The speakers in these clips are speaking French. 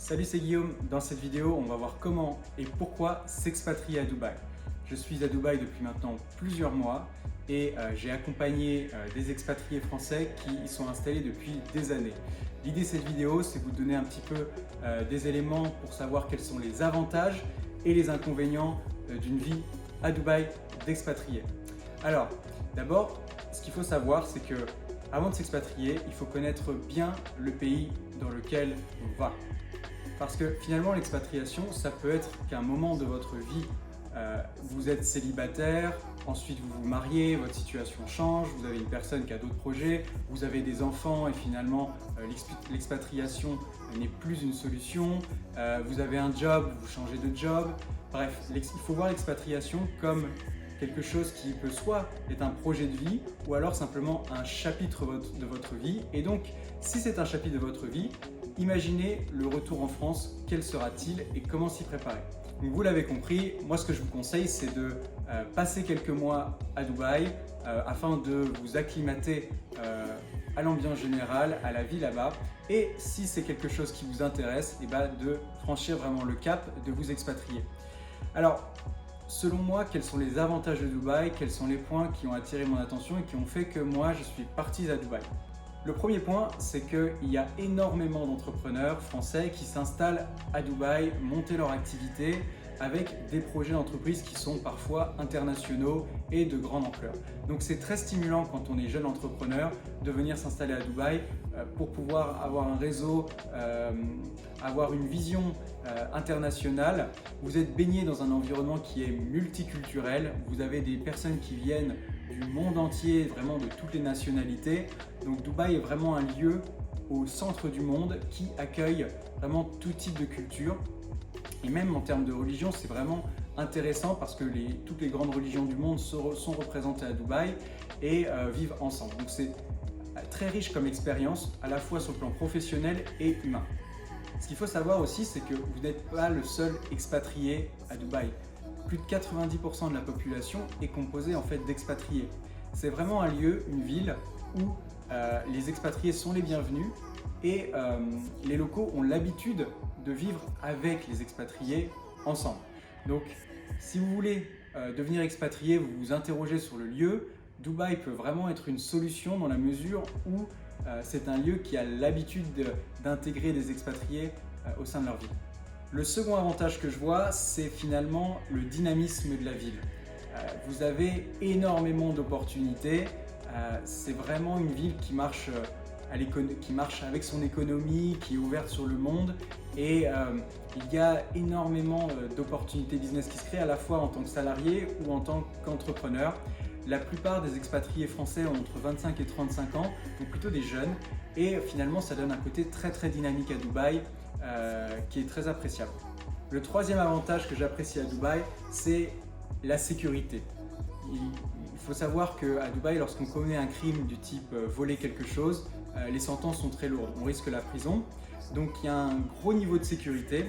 Salut, c'est Guillaume. Dans cette vidéo, on va voir comment et pourquoi s'expatrier à Dubaï. Je suis à Dubaï depuis maintenant plusieurs mois et j'ai accompagné des expatriés français qui y sont installés depuis des années. L'idée de cette vidéo, c'est de vous donner un petit peu des éléments pour savoir quels sont les avantages et les inconvénients d'une vie à Dubaï d'expatrié. Alors, d'abord, ce qu'il faut savoir, c'est que avant de s'expatrier, il faut connaître bien le pays dans lequel on va. Parce que finalement, l'expatriation, ça peut être qu'à un moment de votre vie, vous êtes célibataire, ensuite vous vous mariez, votre situation change, vous avez une personne qui a d'autres projets, vous avez des enfants et finalement l'expatriation n'est plus une solution, vous avez un job, vous changez de job. Bref, il faut voir l'expatriation comme quelque chose qui peut soit être un projet de vie ou alors simplement un chapitre de votre vie. Et donc, si c'est un chapitre de votre vie, imaginez le retour en France, quel sera-t-il et comment s'y préparer. Donc vous l'avez compris, moi ce que je vous conseille c'est de passer quelques mois à Dubaï afin de vous acclimater à l'ambiance générale, à la vie là-bas. Et si c'est quelque chose qui vous intéresse, de franchir vraiment le cap, de vous expatrier. Alors, selon moi, quels sont les avantages de Dubaï? Quels sont les points qui ont attiré mon attention et qui ont fait que moi je suis parti à Dubaï? Le premier point, c'est qu'il y a énormément d'entrepreneurs français qui s'installent à Dubaï, monter leur activité avec des projets d'entreprise qui sont parfois internationaux et de grande ampleur. Donc c'est très stimulant quand on est jeune entrepreneur de venir s'installer à Dubaï pour pouvoir avoir un réseau, avoir une vision internationale. Vous êtes baigné dans un environnement qui est multiculturel, vous avez des personnes qui viennent du monde entier, vraiment de toutes les nationalités. Donc Dubaï est vraiment un lieu au centre du monde qui accueille vraiment tout type de culture. Et même en termes de religion, c'est vraiment intéressant parce que toutes les grandes religions du monde sont représentées à Dubaï et vivent ensemble. Donc c'est très riche comme expérience, à la fois sur le plan professionnel et humain. Ce qu'il faut savoir aussi, c'est que vous n'êtes pas le seul expatrié à Dubaï. Plus de 90% de la population est composée en fait d'expatriés. C'est vraiment un lieu, une ville où les expatriés sont les bienvenus et les locaux ont l'habitude de vivre avec les expatriés ensemble. Donc, si vous voulez devenir expatrié, vous vous interrogez sur le lieu, Dubaï peut vraiment être une solution dans la mesure où c'est un lieu qui a l'habitude d'intégrer des expatriés au sein de leur ville. Le second avantage que je vois, c'est finalement le dynamisme de la ville. Vous avez énormément d'opportunités. C'est vraiment une ville qui marche avec son économie, qui est ouverte sur le monde et il y a énormément d'opportunités business qui se créent à la fois en tant que salarié ou en tant qu'entrepreneur. La plupart des expatriés français ont entre 25 et 35 ans, donc plutôt des jeunes et finalement ça donne un côté très dynamique à Dubaï qui est très appréciable. Le troisième avantage que j'apprécie à Dubaï, c'est la sécurité. Il faut savoir qu'à Dubaï, lorsqu'on commet un crime du type voler quelque chose, les sentences sont très lourdes. On risque la prison. Donc il y a un gros niveau de sécurité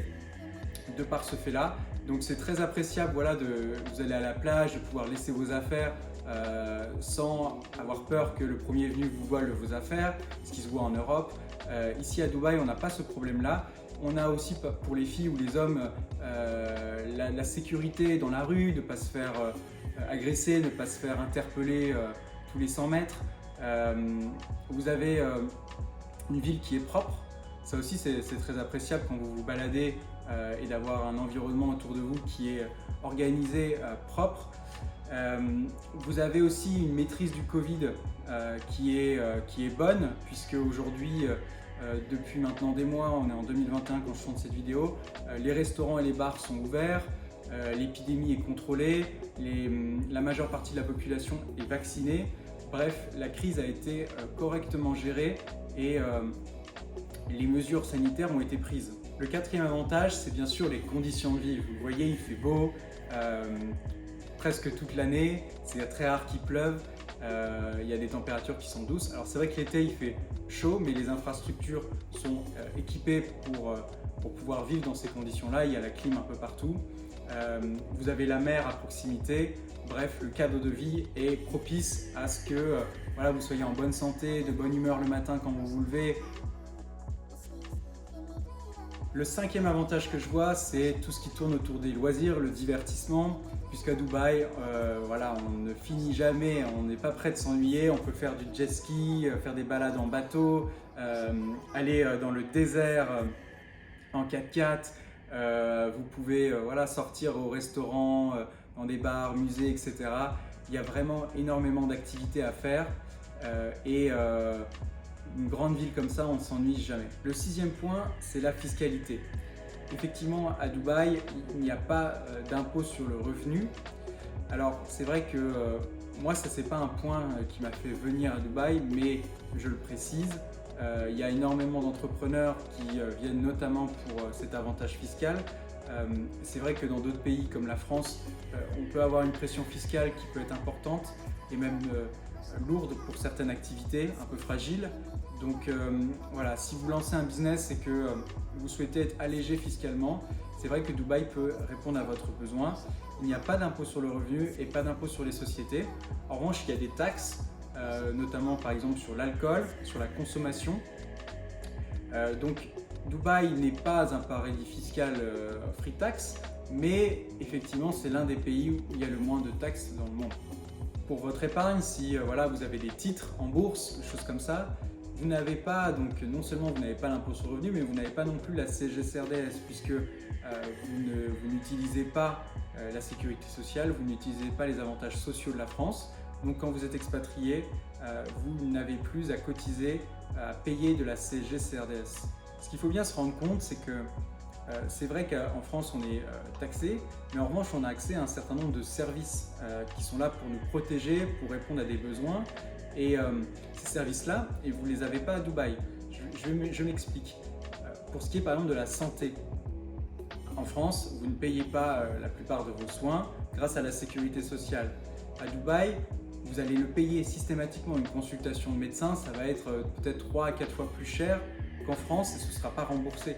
de par ce fait-là. Donc c'est très appréciable, vous allez à la plage, de pouvoir laisser vos affaires sans avoir peur que le premier venu vous vole vos affaires, ce qui se voit en Europe. Ici à Dubaï, on n'a pas ce problème-là. On a aussi pour les filles ou les hommes la sécurité dans la rue, de ne pas se faire agresser, de ne pas se faire interpeller tous les 100 mètres. Vous avez une ville qui est propre. Ça aussi c'est très appréciable quand vous vous baladez et d'avoir un environnement autour de vous qui est organisé, propre. Vous avez aussi une maîtrise du Covid qui est bonne puisque aujourd'hui depuis maintenant des mois, on est en 2021 quand je tourne cette vidéo, les restaurants et les bars sont ouverts, l'épidémie est contrôlée, la majeure partie de la population est vaccinée. Bref, la crise a été correctement gérée et les mesures sanitaires ont été prises. Le quatrième avantage, c'est bien sûr les conditions de vie. Vous le voyez, il fait beau presque toute l'année, c'est très rare qu'il pleuve. Il y a des températures qui sont douces. Alors c'est vrai que l'été il fait chaud, mais les infrastructures sont équipées pour pouvoir vivre dans ces conditions-là. Il y a la clim un peu partout. Vous avez la mer à proximité. Bref, le cadre de vie est propice à ce que vous soyez en bonne santé, de bonne humeur le matin quand vous vous levez. Le cinquième avantage que je vois, c'est tout ce qui tourne autour des loisirs, le divertissement, puisqu'à Dubaï, voilà, on ne finit jamais, on n'est pas prêt de s'ennuyer, on peut faire du jet ski, faire des balades en bateau, aller dans le désert en 4x4, vous pouvez voilà, sortir au restaurant, dans des bars, musées, etc. Il y a vraiment énormément d'activités à faire et une grande ville comme ça, on ne s'ennuie jamais. Le sixième point, c'est la fiscalité. Effectivement, à Dubaï, il n'y a pas d'impôt sur le revenu. Alors, c'est vrai que moi, ça c'est pas un point qui m'a fait venir à Dubaï, mais je le précise, il y a énormément d'entrepreneurs qui viennent notamment pour cet avantage fiscal. C'est vrai que dans d'autres pays comme la France, on peut avoir une pression fiscale qui peut être importante et même lourde pour certaines activités, un peu fragiles. Donc voilà, si vous lancez un business et que vous souhaitez être allégé fiscalement, c'est vrai que Dubaï peut répondre à votre besoin. Il n'y a pas d'impôt sur le revenu et pas d'impôt sur les sociétés. En revanche, il y a des taxes, notamment par exemple sur l'alcool, sur la consommation. Donc Dubaï n'est pas un paradis fiscal free tax, mais effectivement c'est l'un des pays où il y a le moins de taxes dans le monde. Pour votre épargne, si voilà, vous avez des titres en bourse, des choses comme ça, vous n'avez pas, donc non seulement vous n'avez pas l'impôt sur le revenu, mais vous n'avez pas non plus la CGCRDS, puisque vous n'utilisez pas la sécurité sociale, vous n'utilisez pas les avantages sociaux de la France. Donc quand vous êtes expatrié, vous n'avez plus à cotiser, à payer de la CGCRDS. Ce qu'il faut bien se rendre compte, c'est que c'est vrai qu'en France on est taxé, mais en revanche on a accès à un certain nombre de services qui sont là pour nous protéger, pour répondre à des besoins. Et ces services-là, et vous ne les avez pas à Dubaï. Je m'explique. Pour ce qui est par exemple de la santé, en France, vous ne payez pas la plupart de vos soins grâce à la sécurité sociale. À Dubaï, vous allez le payer systématiquement. Une consultation de médecin, ça va être peut-être 3 à 4 fois plus cher qu'en France et ce ne sera pas remboursé.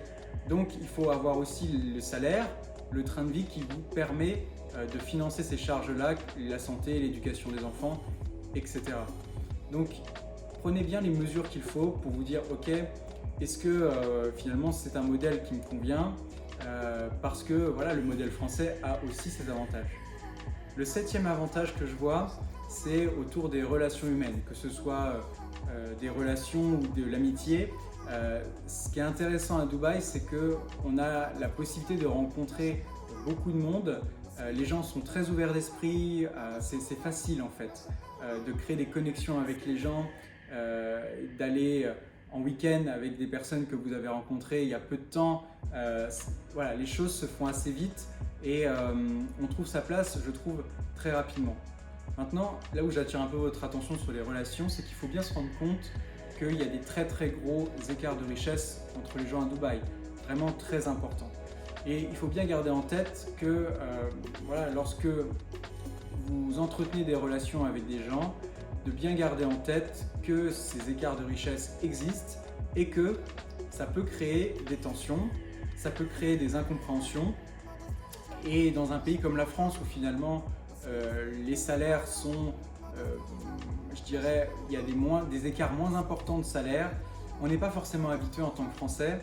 Donc il faut avoir aussi le salaire, le train de vie qui vous permet de financer ces charges-là, la santé, l'éducation des enfants, etc. Donc prenez bien les mesures qu'il faut pour vous dire ok, est-ce que finalement c'est un modèle qui me convient parce que voilà, le modèle français a aussi ses avantages. Le septième avantage que je vois, c'est autour des relations humaines, que ce soit des relations ou de l'amitié. Ce qui est intéressant à Dubaï, c'est qu'on a la possibilité de rencontrer beaucoup de monde. Les gens sont très ouverts d'esprit, c'est facile en fait de créer des connexions avec les gens, d'aller en week-end avec des personnes que vous avez rencontrées il y a peu de temps. Voilà, les choses se font assez vite et on trouve sa place, je trouve, très rapidement. Maintenant, là où j'attire un peu votre attention sur les relations, c'est qu'il faut bien se rendre compte qu'il y a des très gros écarts de richesse entre les gens à Dubaï, vraiment très importants. Et il faut bien garder en tête que voilà, lorsque vous entretenez des relations avec des gens, de bien garder en tête que ces écarts de richesse existent et que ça peut créer des tensions, ça peut créer des incompréhensions. Et dans un pays comme la France où finalement les salaires sont, je dirais, il y a des écarts moins importants de salaire, on n'est pas forcément habitué en tant que Français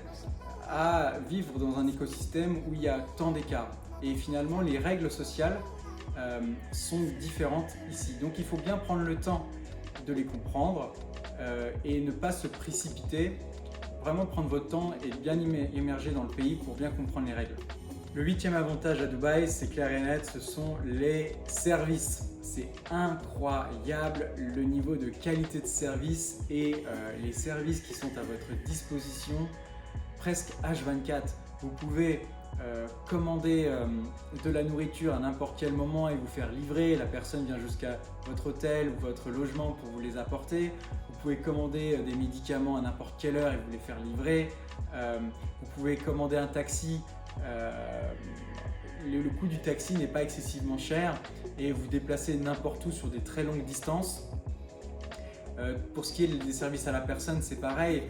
à vivre dans un écosystème où il y a tant d'écarts. Et finalement, les règles sociales sont différentes ici. Donc il faut bien prendre le temps de les comprendre et ne pas se précipiter, vraiment prendre votre temps et bien immerger dans le pays pour bien comprendre les règles. Le huitième avantage à Dubaï, c'est clair et net, ce sont les services. C'est incroyable le niveau de qualité de service et les services qui sont à votre disposition presque H24. Vous pouvez commander de la nourriture à n'importe quel moment et vous faire livrer. La personne vient jusqu'à votre hôtel ou votre logement pour vous les apporter. Vous pouvez commander des médicaments à n'importe quelle heure et vous les faire livrer. Vous pouvez commander un taxi. Le coût du taxi n'est pas excessivement cher et vous déplacez n'importe où sur des très longues distances. Pour ce qui est des services à la personne, c'est pareil.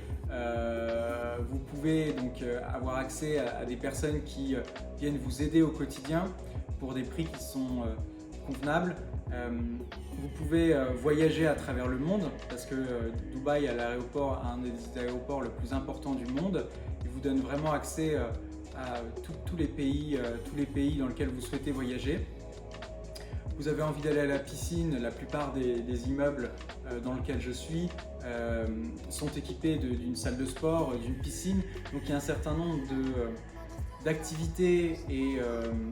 Vous pouvez donc avoir accès à des personnes qui viennent vous aider au quotidien pour des prix qui sont convenables. Vous pouvez voyager à travers le monde parce que Dubaï a un des aéroports le plus important du monde. Et vous donne vraiment accès à tous les pays dans lesquels vous souhaitez voyager. Vous avez envie d'aller à la piscine, la plupart des immeubles dans lesquels je suis sont équipés d'une salle de sport, d'une piscine. Donc il y a un certain nombre d'activités et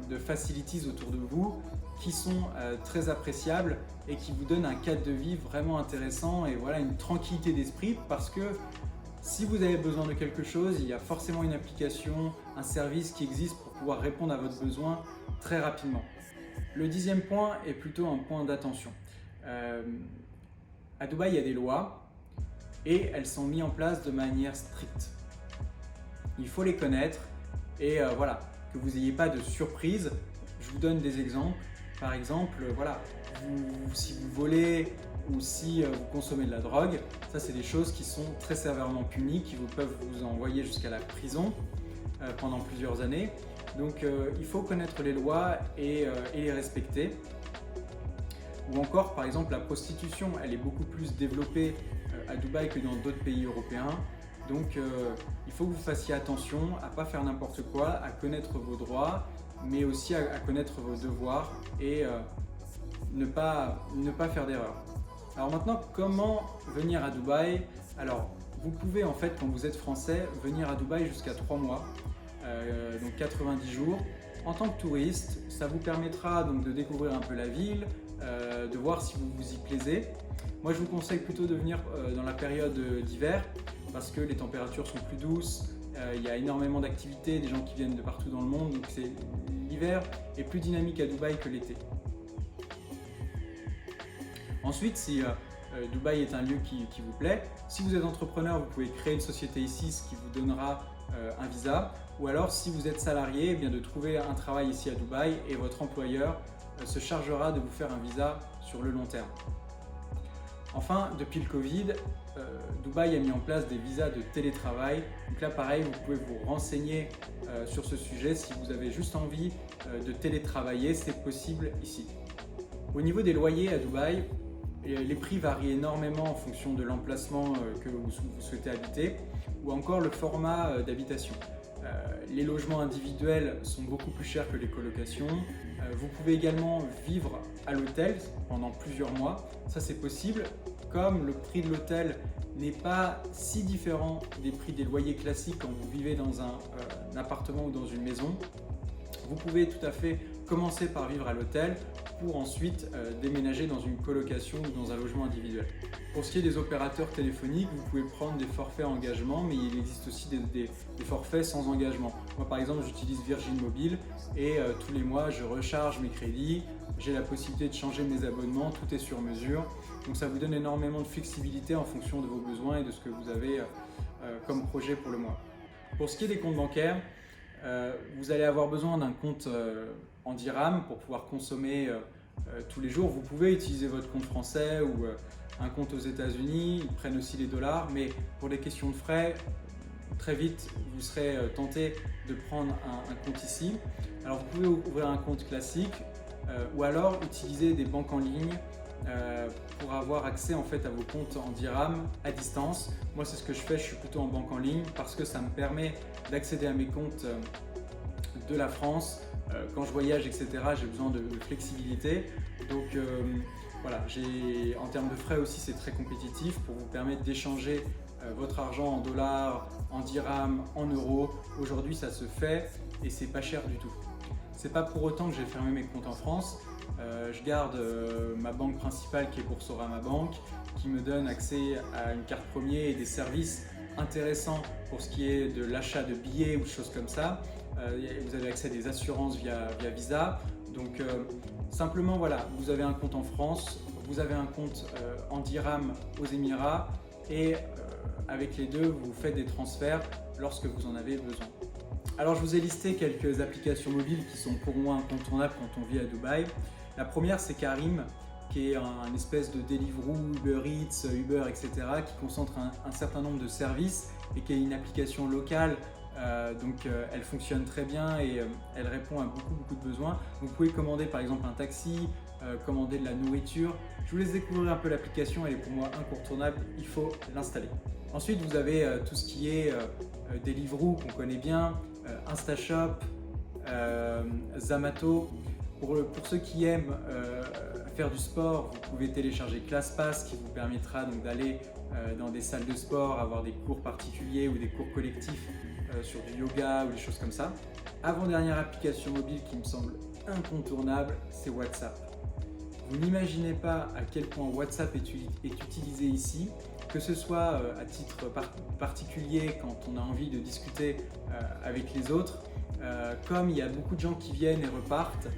de facilities autour de vous qui sont très appréciables et qui vous donnent un cadre de vie vraiment intéressant et voilà, une tranquillité d'esprit, parce que si vous avez besoin de quelque chose, il y a forcément une application, un service qui existe pour pouvoir répondre à votre besoin très rapidement. Le 10e point est plutôt un point d'attention. À Dubaï, il y a des lois et elles sont mises en place de manière stricte. Il faut les connaître et voilà, que vous n'ayez pas de surprise. Je vous donne des exemples. Par exemple, voilà, si vous volez ou si vous consommez de la drogue, ça c'est des choses qui sont très sévèrement punies, qui peuvent vous envoyer jusqu'à la prison pendant plusieurs années. Donc il faut connaître les lois et les respecter. Ou encore, par exemple, la prostitution, elle est beaucoup plus développée à Dubaï que dans d'autres pays européens. Donc il faut que vous fassiez attention à ne pas faire n'importe quoi, à connaître vos droits, mais aussi à connaître vos devoirs et ne pas faire d'erreur. Alors maintenant, comment venir à Dubaï? Alors, vous pouvez en fait, quand vous êtes français, venir à Dubaï jusqu'à 3 mois, donc 90 jours. En tant que touriste, ça vous permettra donc de découvrir un peu la ville, de voir si vous vous y plaisez. Moi, je vous conseille plutôt de venir dans la période d'hiver parce que les températures sont plus douces, il y a énormément d'activités, des gens qui viennent de partout dans le monde, donc l'hiver est plus dynamique à Dubaï que l'été. Ensuite, si Dubaï est un lieu qui vous plaît, si vous êtes entrepreneur, vous pouvez créer une société ici, ce qui vous donnera un visa. Ou alors, si vous êtes salarié, eh bien, de trouver un travail ici à Dubaï et votre employeur se chargera de vous faire un visa sur le long terme. Enfin, depuis le Covid, Dubaï a mis en place des visas de télétravail. Donc là, pareil, vous pouvez vous renseigner sur ce sujet. Si vous avez juste envie de télétravailler, c'est possible ici. Au niveau des loyers à Dubaï, les prix varient énormément en fonction de l'emplacement que vous souhaitez habiter ou encore le format d'habitation. Les logements individuels sont beaucoup plus chers que les colocations. Vous pouvez également vivre à l'hôtel pendant plusieurs mois. Ça, c'est possible. Comme le prix de l'hôtel n'est pas si différent des prix des loyers classiques quand vous vivez dans un appartement ou dans une maison, vous pouvez tout à fait commencer par vivre à l'hôtel pour ensuite déménager dans une colocation ou dans un logement individuel. Pour ce qui est des opérateurs téléphoniques, vous pouvez prendre des forfaits engagement, mais il existe aussi des forfaits sans engagement. Moi par exemple, j'utilise Virgin Mobile et tous les mois je recharge mes crédits, j'ai la possibilité de changer mes abonnements, tout est sur mesure. Donc ça vous donne énormément de flexibilité en fonction de vos besoins et de ce que vous avez comme projet pour le mois. Pour ce qui est des comptes bancaires, vous allez avoir besoin d'un compte en dirham pour pouvoir consommer tous les jours. Vous pouvez utiliser votre compte français ou un compte aux États-Unis, ils prennent aussi les dollars, mais pour les questions de frais, très vite vous serez tenté de prendre un compte ici. Alors vous pouvez ouvrir un compte classique ou alors utiliser des banques en ligne pour avoir accès en fait à vos comptes en dirham à distance. Moi c'est ce que je fais, je suis plutôt en banque en ligne parce que ça me permet d'accéder à mes comptes de la France. Quand je voyage, etc., j'ai besoin de flexibilité. Donc voilà, en termes de frais aussi, c'est très compétitif pour vous permettre d'échanger votre argent en dollars, en dirhams, en euros. Aujourd'hui, ça se fait et c'est pas cher du tout. C'est pas pour autant que j'ai fermé mes comptes en France. Je garde ma banque principale qui est Boursorama Bank, qui me donne accès à une carte premier et des services intéressants pour ce qui est de l'achat de billets ou de choses comme ça. Vous avez accès à des assurances via Visa. Donc simplement voilà, vous avez un compte en France, vous avez un compte en dirham aux Émirats et avec les deux, vous faites des transferts lorsque vous en avez besoin. Alors je vous ai listé quelques applications mobiles qui sont pour moi incontournables quand on vit à Dubaï. La première c'est Careem, qui est un espèce de Deliveroo, Uber Eats, Uber, etc. qui concentre un certain nombre de services et qui est une application locale. Donc elle fonctionne très bien et elle répond à beaucoup de besoins. Vous pouvez commander par exemple un taxi, commander de la nourriture. Je vous laisse découvrir un peu l'application, elle est pour moi incontournable, il faut l'installer. Ensuite, vous avez tout ce qui est Deliveroo qu'on connaît bien, InstaShop, Zamato. Pour ceux qui aiment faire du sport, vous pouvez télécharger ClassPass qui vous permettra donc d'aller dans des salles de sport, avoir des cours particuliers ou des cours collectifs sur du yoga ou des choses comme ça. Avant-dernière application mobile qui me semble incontournable, c'est WhatsApp. Vous n'imaginez pas à quel point WhatsApp est utilisé ici, que ce soit à titre particulier quand on a envie de discuter avec les autres, comme il y a beaucoup de gens qui viennent et repartent,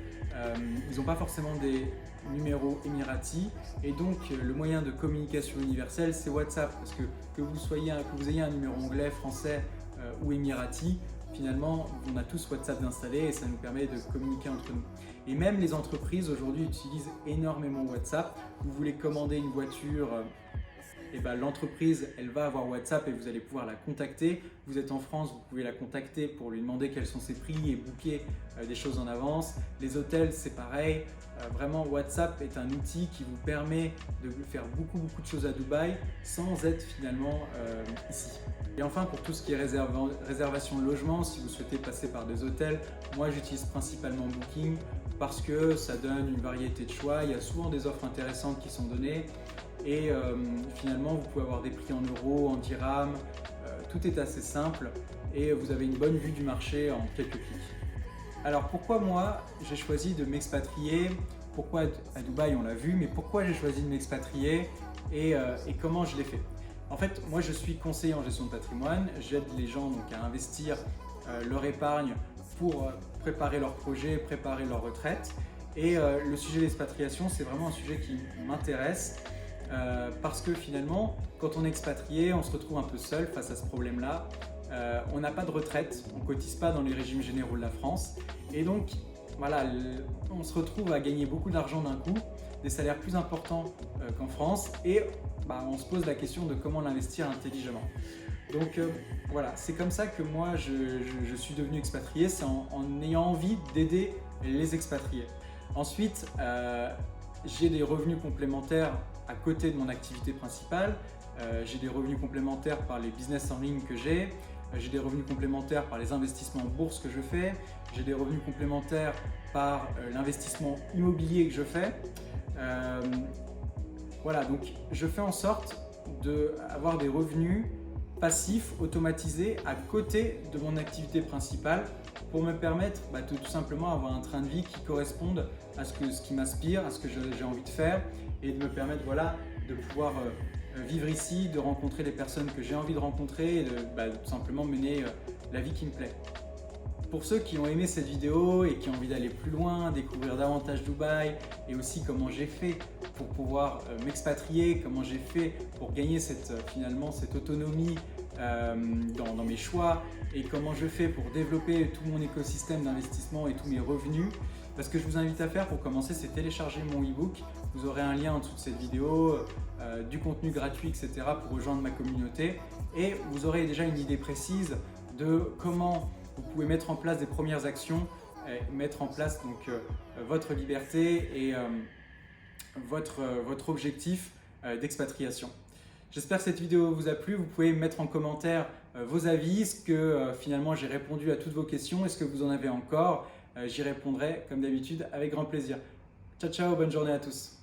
ils n'ont pas forcément des numéros émiratis et donc le moyen de communication universel c'est WhatsApp parce que vous ayez un numéro anglais, français ou émirati, finalement on a tous WhatsApp d'installer et ça nous permet de communiquer entre nous. Et même les entreprises aujourd'hui utilisent énormément WhatsApp. Vous voulez commander une voiture, et ben, l'entreprise elle va avoir WhatsApp et vous allez pouvoir la contacter. Vous êtes en France, vous pouvez la contacter pour lui demander quels sont ses prix et booker des choses en avance. Les hôtels c'est pareil. Vraiment WhatsApp est un outil qui vous permet de faire beaucoup de choses à Dubaï sans être finalement ici. Et enfin pour tout ce qui est réservation de logement, si vous souhaitez passer par des hôtels, moi j'utilise principalement Booking parce que ça donne une variété de choix, il y a souvent des offres intéressantes qui sont données et finalement vous pouvez avoir des prix en euros, en dirhams, tout est assez simple et vous avez une bonne vue du marché en quelques clics. Alors pourquoi moi j'ai choisi de m'expatrier, pourquoi à Dubaï on l'a vu, mais pourquoi j'ai choisi de m'expatrier et comment je l'ai fait. En fait moi je suis conseiller en gestion de patrimoine, j'aide les gens donc à investir leur épargne pour préparer leur projet, préparer leur retraite et le sujet de l'expatriation c'est vraiment un sujet qui m'intéresse parce que finalement quand on est expatrié on se retrouve un peu seul face à ce problème là. On n'a pas de retraite, on ne cotise pas dans les régimes généraux de la France et donc voilà, on se retrouve à gagner beaucoup d'argent d'un coup, des salaires plus importants qu'en France et on se pose la question de comment l'investir intelligemment. Donc voilà, c'est comme ça que moi je suis devenu expatrié, c'est en ayant envie d'aider les expatriés. Ensuite, j'ai des revenus complémentaires à côté de mon activité principale, j'ai des revenus complémentaires par les business en ligne que j'ai des revenus complémentaires par les investissements en bourse que je fais, j'ai des revenus complémentaires par l'investissement immobilier que je fais. Voilà, donc je fais en sorte d'avoir des revenus passifs, automatisés à côté de mon activité principale pour me permettre de tout simplement avoir un train de vie qui corresponde à ce qui m'inspire, à ce que j'ai envie de faire et de me permettre de pouvoir vivre ici, de rencontrer les personnes que j'ai envie de rencontrer et de tout simplement mener la vie qui me plaît. Pour ceux qui ont aimé cette vidéo et qui ont envie d'aller plus loin, découvrir davantage Dubaï et aussi comment j'ai fait pour pouvoir m'expatrier, comment j'ai fait pour gagner finalement cette autonomie dans mes choix et comment je fais pour développer tout mon écosystème d'investissement et tous mes revenus, ce que je vous invite à faire pour commencer, c'est télécharger mon e-book. Vous aurez un lien en dessous de cette vidéo, du contenu gratuit, etc. pour rejoindre ma communauté et vous aurez déjà une idée précise de comment vous pouvez mettre en place des premières actions, mettre en place donc votre liberté et votre objectif d'expatriation. J'espère que cette vidéo vous a plu. Vous pouvez mettre en commentaire vos avis, est-ce que finalement j'ai répondu à toutes vos questions, est-ce que vous en avez encore? J'y répondrai comme d'habitude avec grand plaisir. Ciao ciao, bonne journée à tous.